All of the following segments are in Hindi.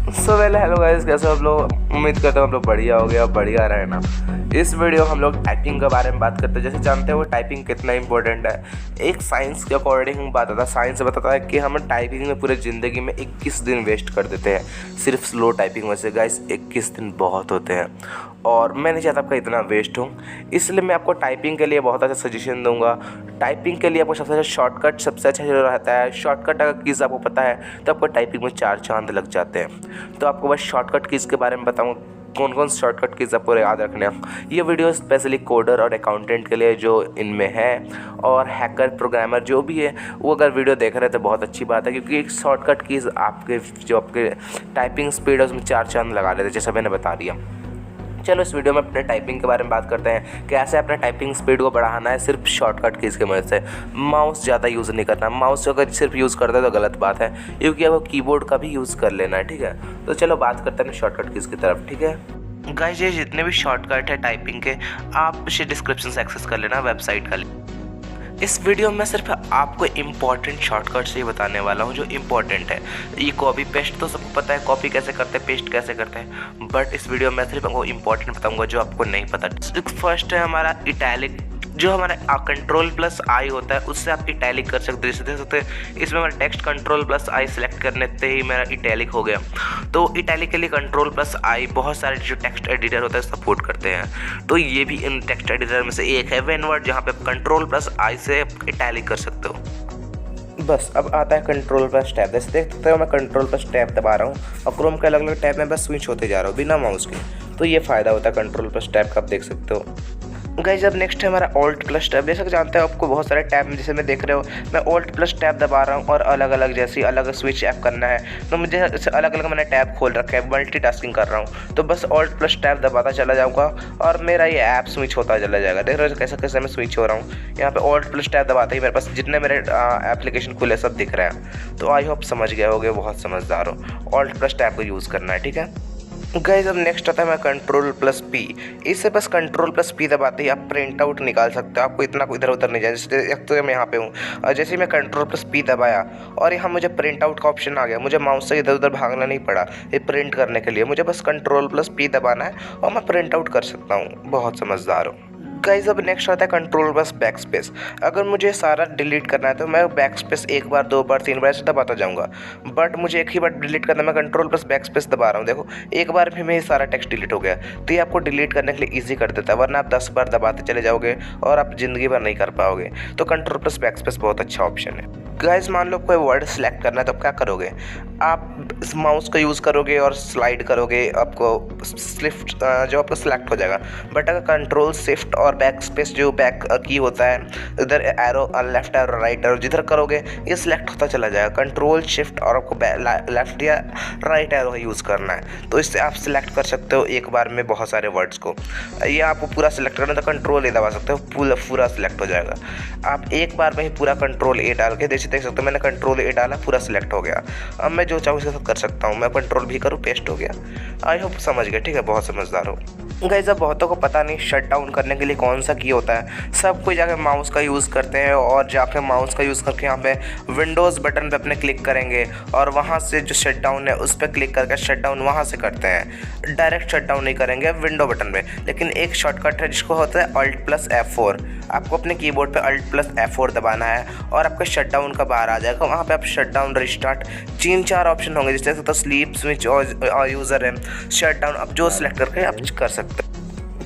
हेलो गाइस, कैसे हो आप लोग। उम्मीद करता हूँ आप लोग बढ़िया हो गया और बढ़िया रहे ना। इस वीडियो हम लोग टाइपिंग के बारे में बात करते हैं। जैसे जानते हो टाइपिंग कितना इंपॉर्टेंट है। एक साइंस के अकॉर्डिंग बात आता है, साइंस बताता है कि हम टाइपिंग में पूरे ज़िंदगी में 21 दिन वेस्ट कर देते हैं सिर्फ स्लो टाइपिंग में से। गाइस 21 दिन बहुत होते हैं और मैं नहीं चाहता आपका इतना वेस्ट हो, इसलिए मैं आपको टाइपिंग के लिए बहुत अच्छा सजेशन दूंगा। टाइपिंग के लिए आपको सबसे अच्छा शॉर्टकट सबसे अच्छा जो रहता है, शॉर्टकट अगर कीज़ आपको पता है तो आपको टाइपिंग में 4 चांद लग जाते हैं। तो आपको बस शॉर्टकट कीज़ के बारे में बताऊँ कौन कौन शॉर्टकट कीज़ आपको याद रखने हैं। ये वीडियो स्पेशली कोडर और अकाउंटेंट के लिए जो इनमें है, और हैकर प्रोग्रामर जो भी है वो अगर वीडियो देख रहे हैं तो बहुत अच्छी बात है, क्योंकि एक शॉर्टकट कीज़ आपके जो आपके टाइपिंग स्पीड है उसमें 4 चांद लगा देते हैं, जैसा मैंने बता दिया। चलो इस वीडियो में अपने टाइपिंग के बारे में बात करते हैं, कैसे अपने टाइपिंग स्पीड को बढ़ाना है सिर्फ शॉर्टकट कीज़ की मदद से। माउस ज़्यादा यूज़ नहीं करना, माउस अगर सिर्फ यूज़ करते हैं तो गलत बात है, क्योंकि आपको कीबोर्ड का भी यूज़ कर लेना है। ठीक है, तो चलो बात करते हैं शॉर्टकट कीज़ की तरफ। ठीक है गाइस, ये जितने भी शॉर्टकट है टाइपिंग के आप इसे डिस्क्रिप्शन से एक्सेस कर लेना वेबसाइट का। इस वीडियो में सिर्फ आपको इम्पॉर्टेंट शॉर्टकट्स ही बताने वाला हूँ जो इम्पॉर्टेंट है। ये कॉपी पेस्ट तो सबको पता है, कॉपी कैसे करते हैं, पेस्ट कैसे करते हैं, बट इस वीडियो में सिर्फ आपको इम्पॉर्टेंट बताऊँगा जो आपको नहीं पता। फर्स्ट है हमारा इटैलिक, जो हमारा कंट्रोल प्लस आई होता है उससे आप इटैलिक कर सकते हो। जैसे देख सकते हैं इसमें हमारा text control plus I select करने से ही मेरा इटैलिक हो गया। तो इटैलिक के लिए कंट्रोल प्लस आई बहुत सारे जो टेक्स्ट एडिटर होता है सपोर्ट करते हैं, तो ये भी इन टेक्स्ट एडिटर में से एक है वेनवर्ड, जहाँ पे कंट्रोल प्लस आई से इटैलिक कर सकते हो। बस अब आता है कंट्रोल प्लस टैब। जैसे देख सकते हो मैं कंट्रोल प्लस टैब दबा रहा हूँ और क्रोम के अलग अलग टैब में बस स्विच होते जा रहा हूँ बिना माउस के। तो ये फ़ायदा होता है कंट्रोल प्लस टैब का, आप देख सकते हो। गाइस अब नेक्स्ट है हमारा ऑल्ट प्लस टैब। जैसे कि जानते हो आपको बहुत सारे टैब में, जैसे मैं देख रहे हो मैं ऑल्ट प्लस टैब दबा रहा हूँ और अलग अलग जैसे अलग स्विच ऐप करना है तो मुझे अलग अलग मैंने टैब खोल रखा है, मल्टीटास्किंग कर रहा हूँ। तो बस ऑल्ट प्लस टैब दबाता चला जाऊँगा और मेरा ये ऐप स्विच होता चला जाएगा। देख रहे हो कैसे कैसे मैं स्विच हो रहा हूँ। यहाँ पे ऑल्ट प्लस टैब दबाते ही मेरे पास जितने मेरे एप्लीकेशन खुले सब दिख रहे हैं। तो आई होप समझ गए होगे, बहुत समझदार हो। ऑल्ट प्लस टैब को यूज़ करना है, ठीक है। गाइस अब नेक्स्ट आता है मैं कंट्रोल प्लस पी। इससे बस कंट्रोल प्लस पी दबाते ही आप प्रिंट आउट निकाल सकते हो, आपको इतना इधर उधर नहीं जाए। जैसे एक तो मैं यहाँ पे हूँ और जैसे ही मैं कंट्रोल प्लस पी दबाया और यहाँ मुझे प्रिंट आउट का ऑप्शन आ गया, मुझे माउस से इधर उधर भागना नहीं पड़ा ये प्रिंट करने के लिए। मुझे बस कंट्रोल प्लस पी दबाना है और मैं प्रिंट आउट कर सकता हूँ। बहुत समझदार हो। गाइस अब नेक्स्ट आता है कंट्रोल प्लस बैक स्पेस। अगर मुझे सारा डिलीट करना है तो मैं बैक स्पेस 1 बार 2 बार 3 बार ऐसे दबाता जाऊंगा, बट मुझे एक ही बार डिलीट करना है। मैं कंट्रोल प्लस बैक स्पेस दबा रहा हूँ, देखो एक बार में ही सारा टेक्स्ट डिलीट हो गया। तो ये आपको डिलीट करने के लिए ईजी कर देता है, वरना आप 10 बार दबाते चले जाओगे और आप ज़िंदगी भर नहीं कर पाओगे। तो कंट्रोल प्लस बैक स्पेस बहुत अच्छा ऑप्शन है। गाइस मान लो कोई वर्ड सेलेक्ट करना है तो आप क्या करोगे, आप इस माउस का यूज़ करोगे और स्लाइड करोगे, आपको शिफ्ट जो आपको सेलेक्ट हो जाएगा। बट अगर कंट्रोल शिफ्ट और बैक स्पेस जो बैक की होता है, इधर arrow left arrow right arrow जिधर करोगे ये सिलेक्ट होता चला जाएगा। कंट्रोल शिफ्ट और आपको लेफ्ट या राइट एरो यूज़ करना है, तो इससे आप सिलेक्ट कर सकते हो एक बार में बहुत सारे वर्ड्स को। ये आपको पूरा सिलेक्ट करना तो कंट्रोल ए दबा सकते हो, पूरा सिलेक्ट हो जाएगा। आप एक बार में ही पूरा कंट्रोल ए डाल के देख सकते हो मैंने कंट्रोल ए डाला, पूरा सिलेक्ट हो गया। अब मैं जो चाहूँ कर सकता हूँ, मैं कंट्रोल भी करूँ पेस्ट हो गया। आई होप समझ गए, ठीक है, बहुत समझदार हो। गाइस अब बहुतों को पता नहीं शट डाउन करने के लिए कौन सा की होता है। सब कोई जाके माउस का यूज़ करते हैं और जाके माउस का यूज़ करके यहाँ पे विंडोज़ बटन पे अपने क्लिक करेंगे और वहाँ से जो शट डाउन है उस पर क्लिक करके शट डाउन वहाँ से करते हैं। डायरेक्ट शट डाउन नहीं करेंगे विंडो बटन पे। लेकिन एक शॉर्टकट है जिसको होता है अल्ट प्लस F4। आपको अपने कीबोर्ड पे अल्ट प्लस F4 दबाना है और आपका शट डाउन का बाहर आ जाएगा। वहाँ पे आप शट डाउन, रिस्टार्ट, 3-4 ऑप्शन होंगे, जैसे तो स्लीप, स्विच और यूज़र है, शट डाउन, आप जो सिलेक्ट करके आप कर सकते हैं।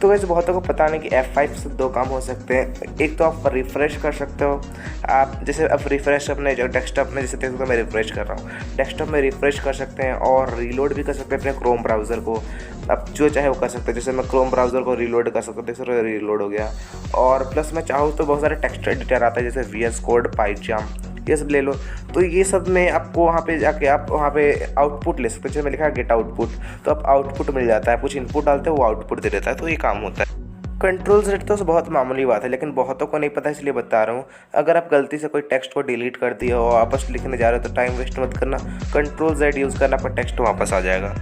तो वैसे बहुतों को पता नहीं कि F5 से 2 काम हो सकते हैं। एक तो आप रिफ़्रेश कर सकते हो, आप जैसे अब रिफ़्रेश अपने जो डेस्कटॉप में, जैसे देखो मैं रिफ़्रेश कर रहा हूँ, डेस्कटॉप में रिफ़्रेश कर सकते हैं और रीलोड भी कर सकते हैं अपने क्रोम ब्राउज़र को। आप जो चाहे वो कर सकते हैं, जैसे मैं क्रोम ब्राउज़र को रीलोड कर सकता हूँ, देखो रीलोड हो गया। और प्लस मैं चाहूँ तो बहुत सारे टेक्स्ट एडिटर आता है जैसे VS कोड, पाइजाम, ये सब ले लो। तो ये सब में आपको वहाँ पे जाके आप वहाँ पे आउटपुट ले सकते हो। जैसे मैं लिखा है गेट आउटपुट, तो आप आउटपुट मिल जाता है, कुछ इनपुट डालते हो वो आउटपुट दे देता है। तो ये काम होता है। कंट्रोल Z तो बहुत मामूली बात है, लेकिन बहुतों को नहीं पता इसलिए बता रहा हूँ। अगर आप गलती से कोई टेक्स्ट को डिलीट कर दिया हो, वापस लिखने जा रहे हो तो टाइम वेस्ट मत करना, कंट्रोल Z यूज़ करना, आपका टेक्स्ट वापस आ जाएगा।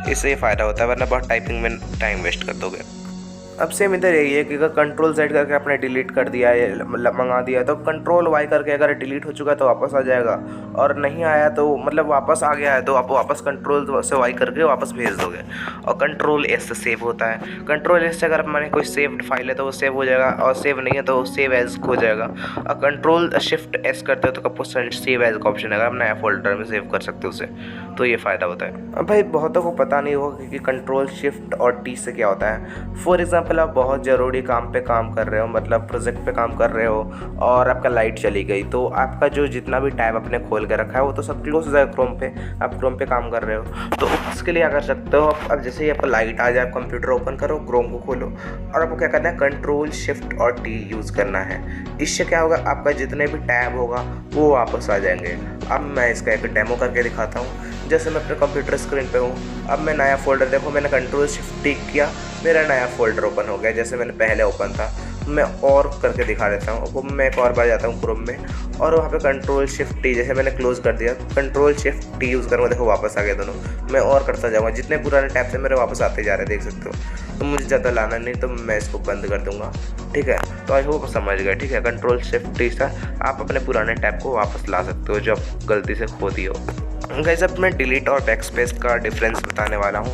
इससे ये फ़ायदा होता है, वरना बहुत टाइपिंग में टाइम वेस्ट कर दोगे। अब सेम इधर यही है कि अगर कंट्रोल Z करके आपने डिलीट कर दिया है मतलब मंगा दिया है, तो कंट्रोल Y करके अगर डिलीट हो चुका है तो वापस आ जाएगा, और नहीं आया तो मतलब वापस आ गया है तो आप वापस कंट्रोल से Y करके वापस भेज दोगे। और कंट्रोल S से सेव होता है। कंट्रोल S से अगर मैंने कोई सेव्ड फाइल है तो वो सेव हो जाएगा, और सेव नहीं है तो सेव एज हो जाएगा। और कंट्रोल शिफ्ट S करते हो तो आपको सेव एज का ऑप्शन आएगा, आप नया फोल्डर में सेव कर सकते हो उसे। तो ये फ़ायदा होता है। अब भाई बहुतों को पता नहीं होगा कि कंट्रोल शिफ्ट और T से क्या होता है। फॉर एग्जाम्पल आप बहुत ज़रूरी काम पे काम कर रहे हो, मतलब प्रोजेक्ट पे काम कर रहे हो, और आपका लाइट चली गई, तो आपका जो जितना भी टैब आपने खोल के रखा है वो तो सब क्लोज हो जाएगा क्रोम पे। आप क्रोम पे काम कर रहे हो तो उसके लिए क्या कर सकते हो, अब जैसे ही आपका लाइट आ जाए, आप कंप्यूटर ओपन करो, क्रोम को खोलो, और आपको क्या करना है, कंट्रोल शिफ्ट और T यूज़ करना है। इससे क्या होगा, आपका जितने भी टैब होगा वो वापस आ जाएंगे। अब मैं इसका एक डेमो करके दिखाता हूँ। जैसे मैं अपने कंप्यूटर स्क्रीन पे हूँ, अब मैं नया फोल्डर, देखो मैंने कंट्रोल शिफ्ट टी किया, मेरा नया फोल्डर ओपन हो गया जैसे मैंने पहले ओपन था। मैं और करके दिखा देता हूँ। अब मैं एक और बार जाता हूँ क्रोम में, और वहाँ पे कंट्रोल शिफ्ट टी, जैसे मैंने क्लोज़ कर दिया, कंट्रोल शिफ्ट टी यूज़ करूँगा, देखो वापस आ गया दोनों। मैं और करता जाऊँगा, जितने पुराने टैब से मेरे वापस आते जा रहे हैं, देख सकते हो। तो मुझे ज़्यादा लाना नहीं, तो मैं इसको बंद कर दूँगा, ठीक है। तो आई होप समझ गए, ठीक है। कंट्रोल शिफ्ट टी से आप अपने पुराने टैब को वापस ला सकते हो जो आप गलती से खो दिए हो। गाइस अब मैं डिलीट और बैकस्पेस का डिफरेंस बताने वाला हूँ।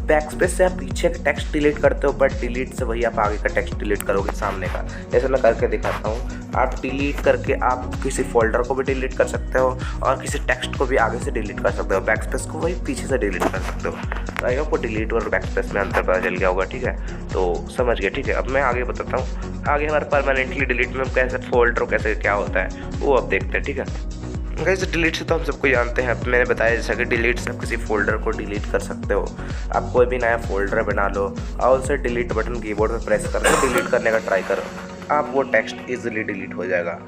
बैकस्पेस से आप पीछे का टेक्स्ट डिलीट करते हो, बट डिलीट से वही आप आगे का टेक्स्ट डिलीट करोगे, सामने का। जैसे मैं करके दिखाता हूँ। आप डिलीट करके आप किसी फोल्डर को भी डिलीट कर सकते हो, और किसी टेक्स्ट को भी आगे से डिलीट कर सकते हो। बैकस्पेस को वही पीछे से डिलीट कर सकते हो। तो आई होप डिलीट और बैकस्पेस में अंतर पता चल गया होगा, ठीक है। तो समझ गए, ठीक है। अब मैं आगे बताता हूँ। आगे हमारे परमानेंटली डिलीट में कैसे फोल्डर कैसे क्या होता है वो अब देखते हैं, ठीक है। गाइस डिलीट से तो हम सबको जानते हैं। मैंने बताया जैसा कि डिलीट से आप किसी फोल्डर को डिलीट कर सकते हो। आप कोई भी नया फोल्डर बना लो और उसे डिलीट बटन कीबोर्ड पे प्रेस करके डिलीट करने का ट्राई करो, आप वो टेक्स्ट इजीली डिलीट हो जाएगा।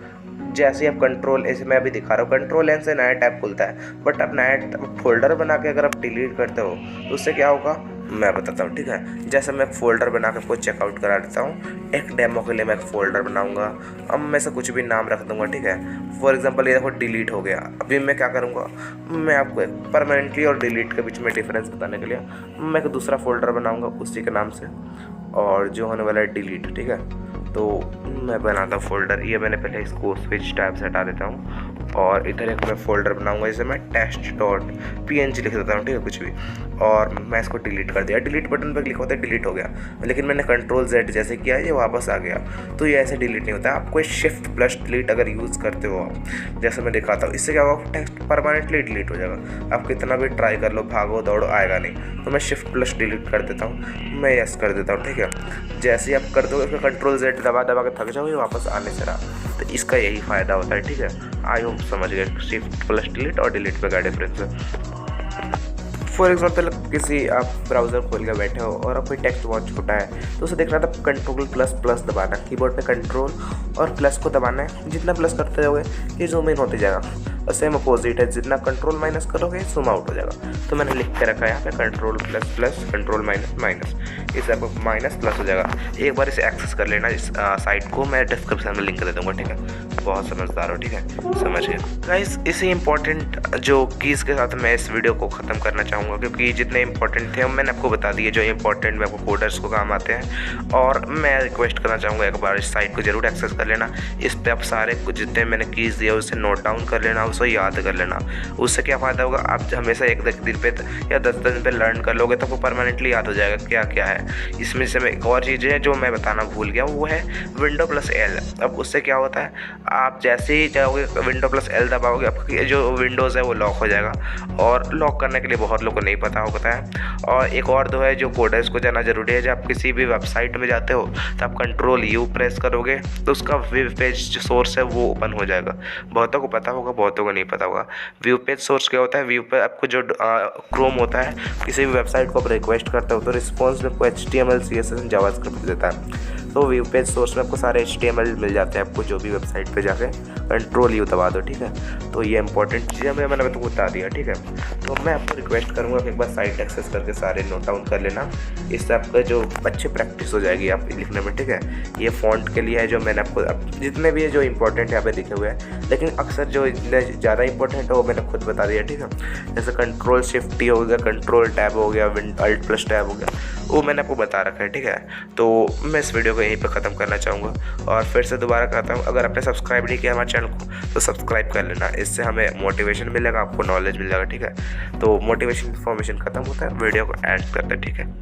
जैसे आप कंट्रोल, ऐसे मैं अभी दिखा रहा हूँ, कंट्रोल एन से नया टैब खुलता है, बट आप नया फोल्डर बना के अगर आप डिलीट करते हो तो उससे क्या होगा मैं बताता हूँ, ठीक है। जैसे मैं एक फ़ोल्डर बना के आपको चेकआउट करा देता हूँ। एक डेमो के लिए मैं एक फ़ोल्डर बनाऊँगा। अब मैं से कुछ भी नाम रख दूँगा, ठीक है। फॉर एग्जांपल ये देखो डिलीट हो गया। अभी मैं क्या करूँगा, मैं आपको एक परमानेंटली और डिलीट के बीच में डिफरेंस बताने के लिए मैं एक दूसरा फ़ोल्डर बनाऊँगा उसी के नाम से, और जो होने वाला है डिलीट, ठीक है। तो मैं बनाता हूँ फ़ोल्डर, ये मैंने पहले इसको स्विच टैब से हटा देता हूँ, और इधर एक मैं फ़ोल्डर बनाऊंगा जैसे मैं test.png लिख देता हूँ, ठीक है, कुछ भी। और मैं इसको डिलीट कर दिया, डिलीट बटन पर क्लिक होता है, डिलीट हो गया। लेकिन मैंने कंट्रोल Z जैसे किया, ये वापस आ गया। तो ये ऐसे डिलीट नहीं होता। आपको शिफ्ट प्लस डिलीट अगर यूज़ करते हो आप, जैसे मैं दिखाता हूँ, इससे क्या होगा, टेक्स्ट परमानेंटली डिलीट हो जाएगा। आप कितना भी ट्राई कर लो, भागो दौड़ो, आएगा नहीं। तो मैं शिफ्ट प्लस डिलीट कर देता हूँ, मैं यस कर देता हूँ, ठीक है। जैसे ही आप कर दो, इसमें कंट्रोल Z दबा दबा के थक जाओगे, वापस आने से रहा। तो इसका यही फ़ायदा होता है, ठीक है। आई होप समझ गए शिफ्ट प्लस डिलीट और डिलीट पे क्या डिफरेंस है। फॉर एग्जाम्पल किसी आप ब्राउज़र खोल के बैठे हो और कोई टेक्स्ट बहुत छोटा है, तो उसे देखना था कंट्रोल प्लस प्लस दबाना, कीबोर्ड पे कंट्रोल और प्लस को दबाना है। जितना प्लस करते जाओगे ये जूम इन होते जाएगा। और सेम अपोजिट है, जितना कंट्रोल माइनस करोगे जूम आउट हो जाएगा। तो मैंने लिख के रखा है यहाँ पे control plus plus, control minus minus, इससे आपको माइनस प्लस हो जाएगा। एक बार इसे एक्सेस कर लेना, इस साइट को मैं डिस्क्रिप्शन में लिंक दे दूँगा, ठीक है। बहुत समझदार हो, ठीक है, समझ गए गाइस। इसी इंपॉर्टेंट जो कीज़ के साथ मैं इस वीडियो को ख़त्म करना चाहूँगा, क्योंकि जितने इंपॉर्टेंट थे मैंने आपको बता दिए, जो इंपॉर्टेंट में आपको कोडर्स को काम आते हैं। और मैं रिक्वेस्ट करना चाहूँगा एक बार इस साइट को ज़रूर एक्सेस कर लेना। इस पर आप सारे जितने मैंने कीज़ दिए उसे नोट डाउन कर लेना, उसको याद कर लेना। उससे क्या फ़ायदा होगा, आप हमेशा एक दिन पे या 10 दिन पे लर्न कर लोगे तो आपको परमानेंटली याद हो जाएगा क्या क्या है इसमें। से एक और चीज़ है जो मैं बताना भूल गया, वो है विंडो प्लस एल। अब उससे क्या होता है, आप जैसे ही जाओगे विंडो प्लस एल दबाओगे, आपकी जो विंडोज़ है वो लॉक हो जाएगा। और लॉक करने के लिए बहुत लोगों को नहीं पता होता है। और एक और दो है जो कोड है, इसको जानना जरूरी है। जब आप किसी भी वेबसाइट में जाते हो तो आप कंट्रोल U प्रेस करोगे तो उसका वेब पेज जो सोर्स है वो ओपन हो जाएगा। बहुतों को पता होगा, बहुतों को नहीं पता होगा। व्यू पेज सोर्स क्या होता है, व्यू पे आपको जो क्रोम होता है, किसी भी वेबसाइट को आप रिक्वेस्ट करते हो तो रिस्पॉन्स में आपको HTML CSS जावास्क्रिप्ट देता है। तो व्यू पेज सोर्स में आपको सारे HTML मिल जाते हैं, आपको जो भी वेबसाइट पे जाके Ctrl U दबा दो, ठीक है। तो ये इंपॉर्टेंट चीज़ें मैंने आपको बता दिया, ठीक है। तो मैं आपको रिक्वेस्ट करूँगा कि एक बार साइट एक्सेस करके सारे नोट डाउन कर लेना, इससे आपका जो अच्छी प्रैक्टिस हो जाएगी आप लिखने में, ठीक है। ये फ़ॉन्ट के लिए है जो मैंने आपको जितने भी है जो इंपॉर्टेंट यहाँ पे लिखे हुए हैं, लेकिन अक्सर जो इतने ज़्यादा इंपॉर्टेंट है वो मैंने खुद बता दिया, ठीक है। जैसे Ctrl+Shift हो गया, Ctrl+Tab हो गया, Alt+Tab हो गया, वो मैंने आपको बता रखा है, ठीक है। तो मैं इस वीडियो को यहीं पे ख़त्म करना चाहूँगा और फिर से दोबारा कहता हूँ, अगर आपने सब्सक्राइब नहीं किया हमारे चैनल को तो सब्सक्राइब कर लेना, इससे हमें मोटिवेशन मिलेगा, आपको नॉलेज मिलेगा, ठीक है। तो मोटिवेशन इन्फॉर्मेशन ख़त्म होता है, वीडियो को एंड करते हैं, ठीक है।